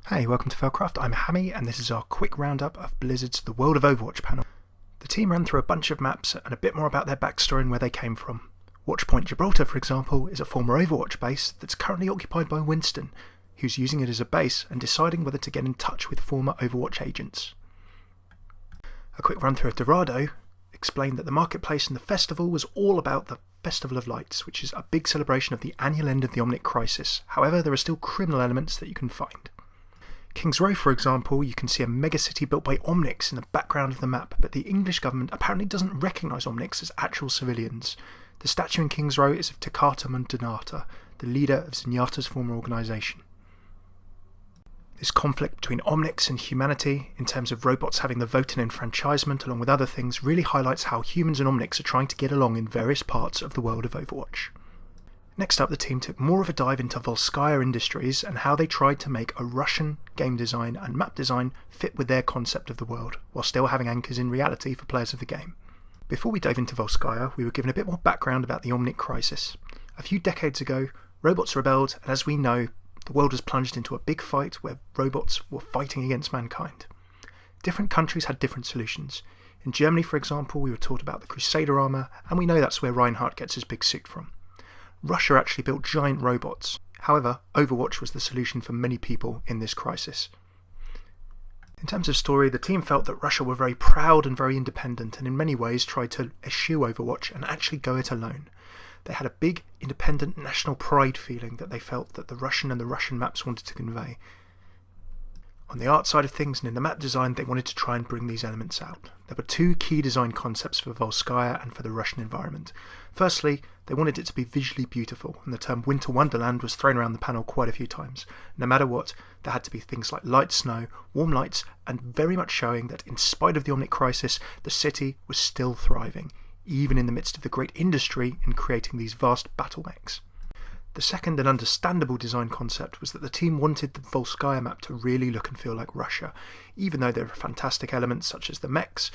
Hey, welcome to Felcraft. I'm Hammy, and this is our quick roundup of Blizzard's The World of Overwatch panel. The team ran through a bunch of maps and a bit more about their backstory and where they came from. Watchpoint Gibraltar, for example, is a former Overwatch base that's currently occupied by Winston, who's using it as a base and deciding whether to get in touch with former Overwatch agents. A quick run through of Dorado explained that the marketplace and the festival was all about the Festival of Lights, which is a big celebration of the annual end of the Omnic Crisis. However, there are still criminal elements that you can find. King's Row, for example, you can see a megacity built by Omnics in the background of the map, but the English government apparently doesn't recognise Omnics as actual civilians. The statue in King's Row is of Takata Mundunata, the leader of Zenyatta's former organisation. This conflict between Omnics and humanity, in terms of robots having the vote and enfranchisement along with other things, really highlights how humans and Omnics are trying to get along in various parts of the world of Overwatch. Next up, the team took more of a dive into Volskaya Industries and how they tried to make a Russian game design and map design fit with their concept of the world, while still having anchors in reality for players of the game. Before we dive into Volskaya, we were given a bit more background about the Omnic Crisis. A few decades ago, robots rebelled, and as we know, the world was plunged into a big fight where robots were fighting against mankind. Different countries had different solutions. In Germany, for example, we were taught about the Crusader armour, and we know that's where Reinhardt gets his big suit from. Russia actually built giant robots. However, Overwatch was the solution for many people in this crisis. In terms of story, the team felt that Russia were very proud and very independent, and in many ways tried to eschew Overwatch and actually go it alone. They had a big, independent, national pride feeling that they felt that the Russian and the Russian maps wanted to convey. On the art side of things and in the map design, they wanted to try and bring these elements out. There were two key design concepts for Volskaya and for the Russian environment. Firstly, they wanted it to be visually beautiful, and the term Winter Wonderland was thrown around the panel quite a few times. No matter what, there had to be things like light snow, warm lights, and very much showing that in spite of the Omnic Crisis, the city was still thriving, even in the midst of the great industry in creating these vast battle mechs. The second and understandable design concept was that the team wanted the Volskaya map to really look and feel like Russia. Even though there are fantastic elements such as the mechs,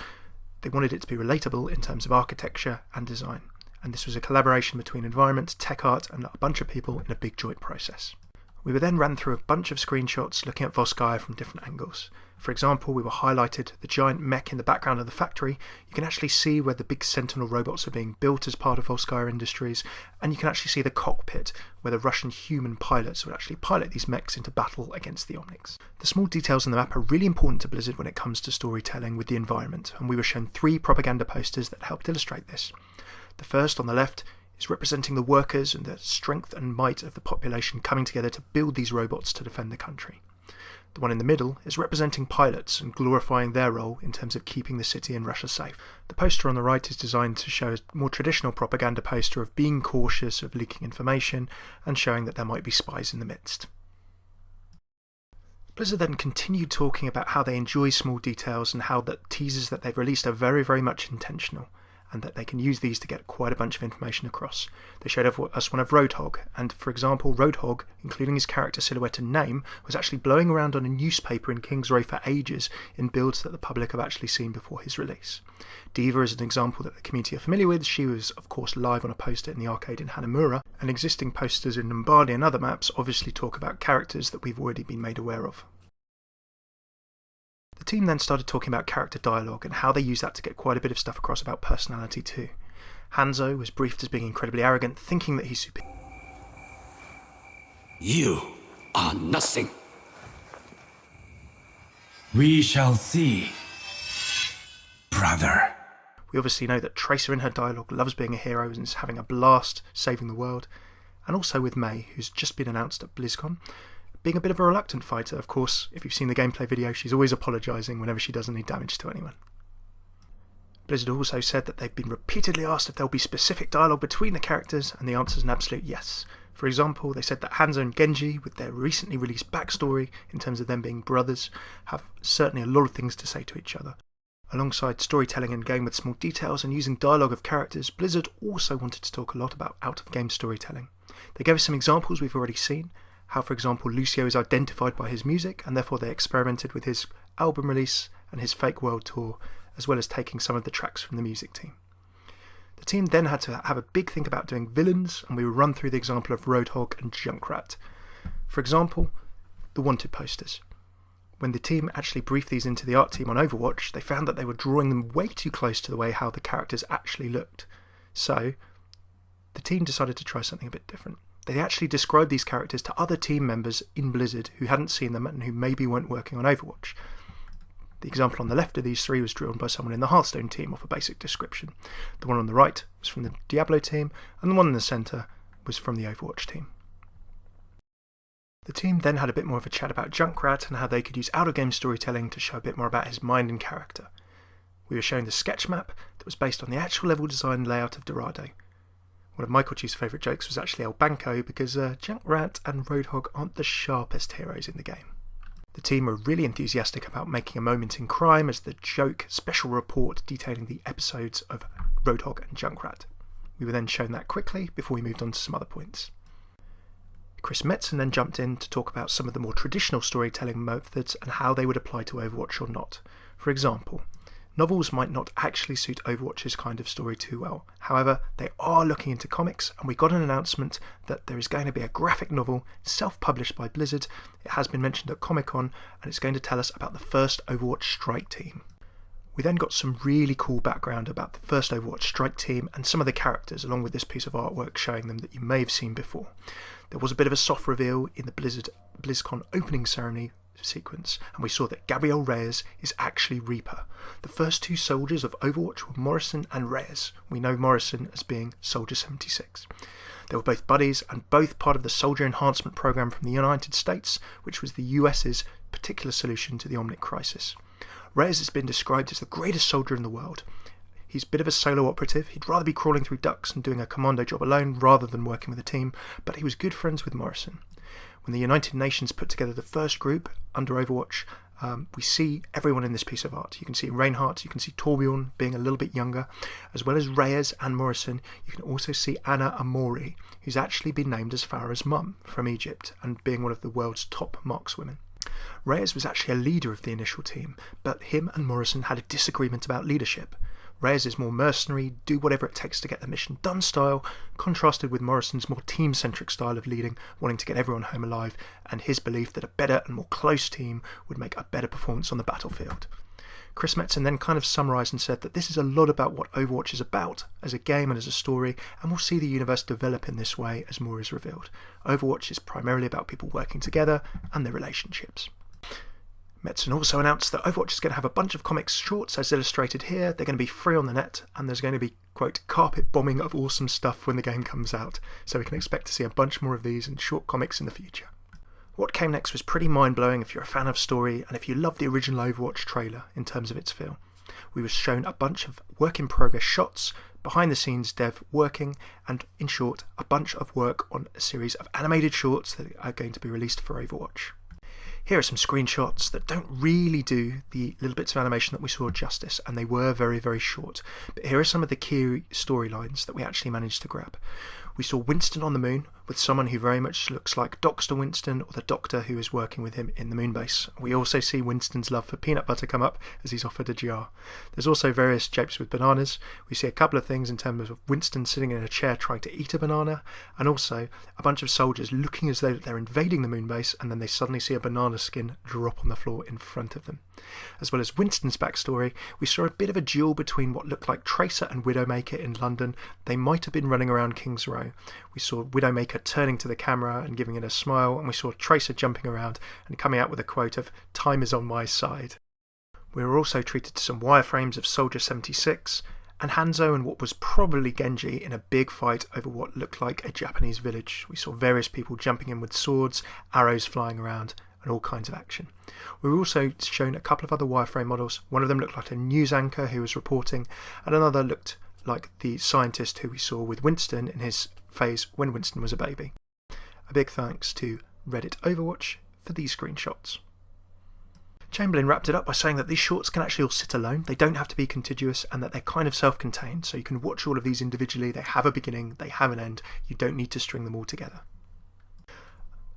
they wanted it to be relatable in terms of architecture and design. And this was a collaboration between environment, tech art, and a bunch of people in a big joint process. We were then ran through a bunch of screenshots looking at Volskaya from different angles. For example, we were highlighted the giant mech in the background of the factory. You can actually see where the big Sentinel robots are being built as part of Volskaya Industries, and you can actually see the cockpit where the Russian human pilots would actually pilot these mechs into battle against the Omnics. The small details in the map are really important to Blizzard when it comes to storytelling with the environment, and we were shown 3 propaganda posters that helped illustrate this. The first on the left is representing the workers and the strength and might of the population coming together to build these robots to defend the country. The one in the middle is representing pilots and glorifying their role in terms of keeping the city and Russia safe. The poster on the right is designed to show a more traditional propaganda poster of being cautious of leaking information and showing that there might be spies in the midst. Blizzard then continued talking about how they enjoy small details and how the teasers that they've released are very, very much intentional, and that they can use these to get quite a bunch of information across. They showed us one of Roadhog, and for example, Roadhog, including his character silhouette and name, was actually blowing around on a newspaper in King's Row for ages in builds that the public have actually seen before his release. D.va is an example that the community are familiar with. She was, of course, live on a poster in the arcade in Hanamura, and existing posters in Lombardy and other maps obviously talk about characters that we've already been made aware of. The team then started talking about character dialogue and how they use that to get quite a bit of stuff across about personality too. Hanzo was briefed as being incredibly arrogant, thinking that he's superior. You are nothing. We shall see, brother. We obviously know that Tracer in her dialogue loves being a hero and is having a blast saving the world. And also with Mei, who's just been announced at BlizzCon, being a bit of a reluctant fighter. Of course, if you've seen the gameplay video, she's always apologising whenever she does any damage to anyone. Blizzard also said that they've been repeatedly asked if there'll be specific dialogue between the characters, and the answer is an absolute yes. For example, they said that Hanzo and Genji, with their recently released backstory in terms of them being brothers, have certainly a lot of things to say to each other. Alongside storytelling in game with small details and using dialogue of characters, Blizzard also wanted to talk a lot about out-of-game storytelling. They gave us some examples we've already seen, how, for example, Lucio is identified by his music, and therefore they experimented with his album release and his fake world tour, as well as taking some of the tracks from the music team. The team then had to have a big think about doing villains, and we will run through the example of Roadhog and Junkrat. For example, the wanted posters. When the team actually briefed these into the art team on Overwatch, they found that they were drawing them way too close to the way how the characters actually looked. So, the team decided to try something a bit different. They actually described these characters to other team members in Blizzard who hadn't seen them and who maybe weren't working on Overwatch. The example on the left of these three was drawn by someone in the Hearthstone team off a basic description. The one on the right was from the Diablo team, and the one in the centre was from the Overwatch team. The team then had a bit more of a chat about Junkrat and how they could use out-of-game storytelling to show a bit more about his mind and character. We were shown the sketch map that was based on the actual level design layout of Dorado. One of Michael Chew's favourite jokes was actually El Banco, because Junkrat and Roadhog aren't the sharpest heroes in the game. The team were really enthusiastic about making a moment in crime as the joke special report detailing the episodes of Roadhog and Junkrat. We were then shown that quickly before we moved on to some other points. Chris Metzen then jumped in to talk about some of the more traditional storytelling methods and how they would apply to Overwatch or not. For example, novels might not actually suit Overwatch's kind of story too well. However, they are looking into comics, and we got an announcement that there is going to be a graphic novel self-published by Blizzard. It has been mentioned at Comic-Con, and it's going to tell us about the first Overwatch Strike Team. We then got some really cool background about the first Overwatch Strike Team and some of the characters, along with this piece of artwork showing them that you may have seen before. There was a bit of a soft reveal in the BlizzCon opening ceremony sequence, and we saw that Gabriel Reyes is actually Reaper. The first two soldiers of Overwatch were Morrison and Reyes. We know Morrison as being Soldier 76. They were both buddies and both part of the Soldier Enhancement Program from the United States, which was the US's particular solution to the Omnic crisis. Reyes has been described as the greatest soldier in the world. He's a bit of a solo operative. He'd rather be crawling through ducks and doing a commando job alone rather than working with a team, but he was good friends with Morrison. When the United Nations put together the first group under Overwatch, we see everyone in this piece of art. You can see Reinhardt, you can see Torbjorn being a little bit younger, as well as Reyes and Morrison. You can also see Anna Amori, who's actually been named as Farah's mum from Egypt and being one of the world's top markswomen. Reyes was actually a leader of the initial team, but him and Morrison had a disagreement about leadership. Reyes is more mercenary, do whatever it takes to get the mission done style, contrasted with Morrison's more team-centric style of leading, wanting to get everyone home alive, and his belief that a better and more close team would make a better performance on the battlefield. Chris Metzen then kind of summarised and said that this is a lot about what Overwatch is about, as a game and as a story, and we'll see the universe develop in this way as more is revealed. Overwatch is primarily about people working together and their relationships. Metzen also announced that Overwatch is going to have a bunch of comics shorts as illustrated here. They're going to be free on the net, and there's going to be, quote, carpet bombing of awesome stuff when the game comes out, so we can expect to see a bunch more of these in short comics in the future. What came next was pretty mind-blowing if you're a fan of story and if you love the original Overwatch trailer in terms of its feel. We were shown a bunch of work-in-progress shots, behind-the-scenes dev working, and, in short, a bunch of work on a series of animated shorts that are going to be released for Overwatch. Here are some screenshots that don't really do the little bits of animation that we saw justice, and they were very, very short. But here are some of the key storylines that we actually managed to grab. We saw Winston on the moon with someone who very much looks like Dr. Winston, or the doctor who is working with him in the moon base. We also see Winston's love for peanut butter come up as he's offered a jar. There's also various japes with bananas. We see a couple of things in terms of Winston sitting in a chair trying to eat a banana, and also a bunch of soldiers looking as though they're invading the moon base, and then they suddenly see a banana skin drop on the floor in front of them. As well as Winston's backstory, we saw a bit of a duel between what looked like Tracer and Widowmaker in London. They might have been running around King's Row. We saw Widowmaker turning to the camera and giving it a smile, and we saw Tracer jumping around and coming out with a quote of "Time is on my side." We were also treated to some wireframes of Soldier 76 and Hanzo and what was probably Genji in a big fight over what looked like a Japanese village. We saw various people jumping in with swords, arrows flying around, and all kinds of action. We were also shown a couple of other wireframe models. One of them looked like a news anchor who was reporting, and another looked like the scientist who we saw with Winston in his phase when Winston was a baby. A big thanks to Reddit Overwatch for these screenshots. Chamberlain wrapped it up by saying that these shorts can actually all sit alone, they don't have to be contiguous, and that they're kind of self-contained, so you can watch all of these individually. They have a beginning, they have an end, you don't need to string them all together.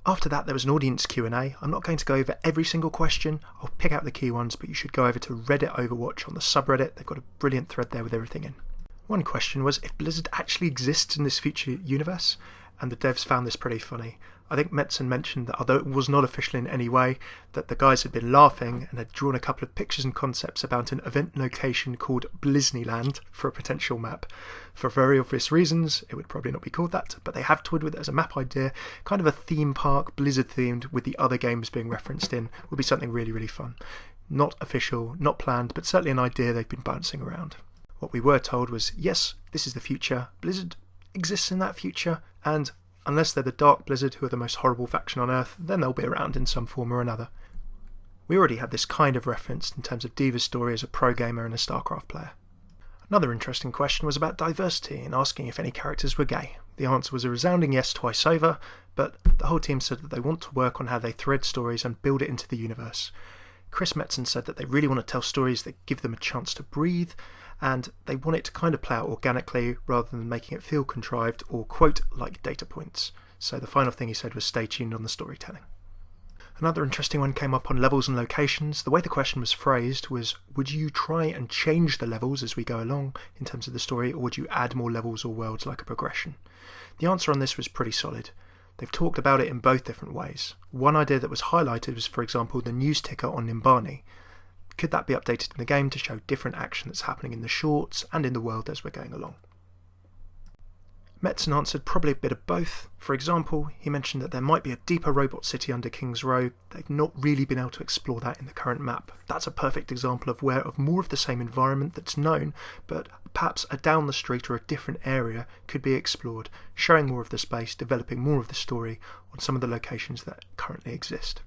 After that, there was an audience Q&A. I'm not going to go over every single question. I'll pick out the key ones, but you should go over to Reddit Overwatch on the subreddit. They've got a brilliant thread there with everything in. One question was if Blizzard actually exists in this future universe, and the devs found this pretty funny. I think Metzen mentioned that although it was not official in any way, that the guys had been laughing and had drawn a couple of pictures and concepts about an event location called Blizznyland for a potential map. For very obvious reasons, it would probably not be called that, but they have toyed with it as a map idea, kind of a theme park, Blizzard themed, with the other games being referenced in, would be something really, really fun. Not official, not planned, but certainly an idea they've been bouncing around. What we were told was, yes, this is the future, Blizzard exists in that future, and unless they're the Dark Blizzard, who are the most horrible faction on Earth, then they'll be around in some form or another. We already had this kind of referenced in terms of D.va's story as a pro gamer and a StarCraft player. Another interesting question was about diversity and asking if any characters were gay. The answer was a resounding yes twice over, but the whole team said that they want to work on how they thread stories and build it into the universe. Chris Metzen said that they really want to tell stories that give them a chance to breathe, and they want it to kind of play out organically rather than making it feel contrived or, quote, like data points. So the final thing he said was stay tuned on the storytelling. Another interesting one came up on levels and locations. The way the question was phrased was, would you try and change the levels as we go along in terms of the story, or would you add more levels or worlds like a progression? The answer on this was pretty solid. They've talked about it in both different ways. One idea that was highlighted was, for example, the news ticker on Nimbani. Could that be updated in the game to show different action that's happening in the shorts and in the world as we're going along? Metzen answered probably a bit of both. For example, he mentioned that there might be a deeper robot city under King's Row. They've not really been able to explore that in the current map. That's a perfect example of where of more of the same environment that's known, but perhaps a down the street or a different area could be explored, showing more of the space, developing more of the story on some of the locations that currently exist.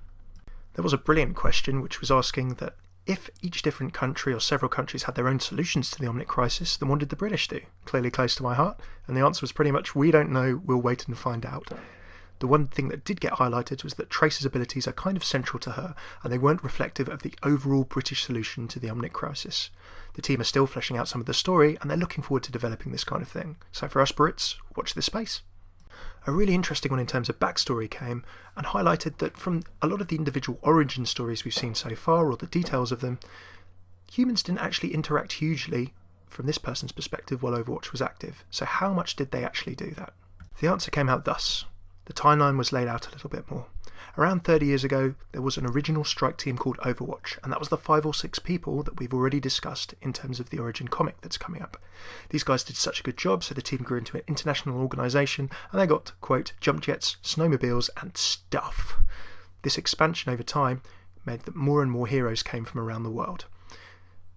There was a brilliant question which was asking that if each different country or several countries had their own solutions to the Omnic crisis, then what did the British do? Clearly close to my heart, and the answer was pretty much, we don't know, we'll wait and find out. The one thing that did get highlighted was that Trace's abilities are kind of central to her, and they weren't reflective of the overall British solution to the Omnic crisis. The team are still fleshing out some of the story, and they're looking forward to developing this kind of thing. So for us Brits, watch this space. A really interesting one in terms of backstory came and highlighted that from a lot of the individual origin stories we've seen so far, or the details of them, humans didn't actually interact hugely from this person's perspective while Overwatch was active. So how much did they actually do that? The answer came out thus. The timeline was laid out a little bit more. Around 30 years ago, there was an original strike team called Overwatch, and that was the 5 or 6 people that we've already discussed in terms of the Origin comic that's coming up. These guys did such a good job, so the team grew into an international organisation, and they got, quote, jump jets, snowmobiles, and stuff. This expansion over time meant that more and more heroes came from around the world.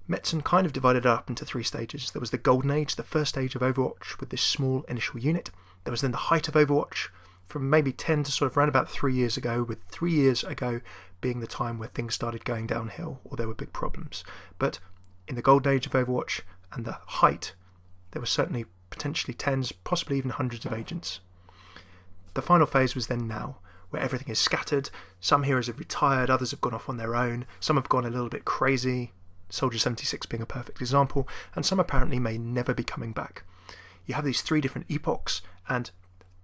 Metzen kind of divided it up into 3 stages. There was the Golden Age, the first stage of Overwatch with this small initial unit. There was then the height of Overwatch, from maybe 10 to sort of around about 3 years ago, with 3 years ago being the time where things started going downhill or there were big problems. But in the golden age of Overwatch and the height, there were certainly potentially tens, possibly even hundreds of agents. The final phase was then now, where everything is scattered. Some heroes have retired, others have gone off on their own, some have gone a little bit crazy, Soldier 76 being a perfect example, and some apparently may never be coming back. You have these 3 different epochs, and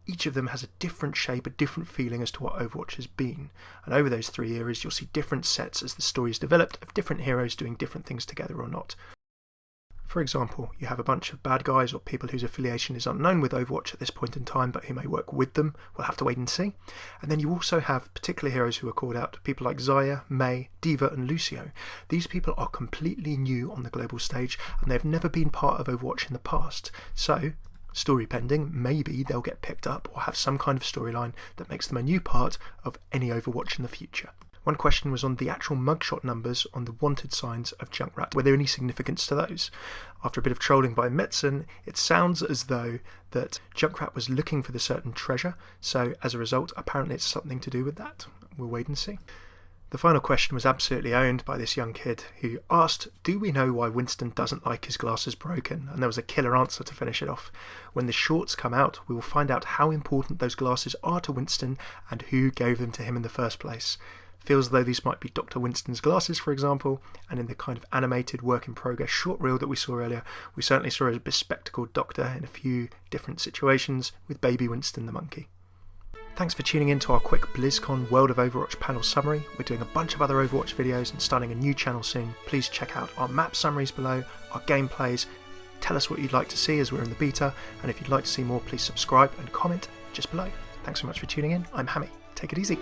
each of them has a different shape, a different feeling as to what Overwatch has been. And over those 3 eras, you'll see different sets as the story is developed of different heroes doing different things together or not. For example, you have a bunch of bad guys or people whose affiliation is unknown with Overwatch at this point in time, but who may work with them. We'll have to wait and see. And then you also have particular heroes who are called out, people like Xayah, Mei, D.va and Lucio. These people are completely new on the global stage, and they've never been part of Overwatch in the past. So, story pending, maybe they'll get picked up or have some kind of storyline that makes them a new part of any Overwatch in the future. One question was on the actual mugshot numbers on the wanted signs of Junkrat. Were there any significance to those? After a bit of trolling by Metzen, it sounds as though that Junkrat was looking for the certain treasure, so as a result, apparently it's something to do with that. We'll wait and see. The final question was absolutely owned by this young kid who asked, do we know why Winston doesn't like his glasses broken? And there was a killer answer to finish it off. When the shorts come out, we will find out how important those glasses are to Winston and who gave them to him in the first place. Feels as though these might be Dr. Winston's glasses, for example, and in the kind of animated work-in-progress short reel that we saw earlier, we certainly saw a bespectacled doctor in a few different situations with baby Winston the monkey. Thanks for tuning in to our quick BlizzCon World of Overwatch panel summary. We're doing a bunch of other Overwatch videos and starting a new channel soon. Please check out our map summaries below, our gameplays, tell us what you'd like to see as we're in the beta, and if you'd like to see more, please subscribe and comment just below. Thanks so much for tuning in. I'm Hammy. Take it easy.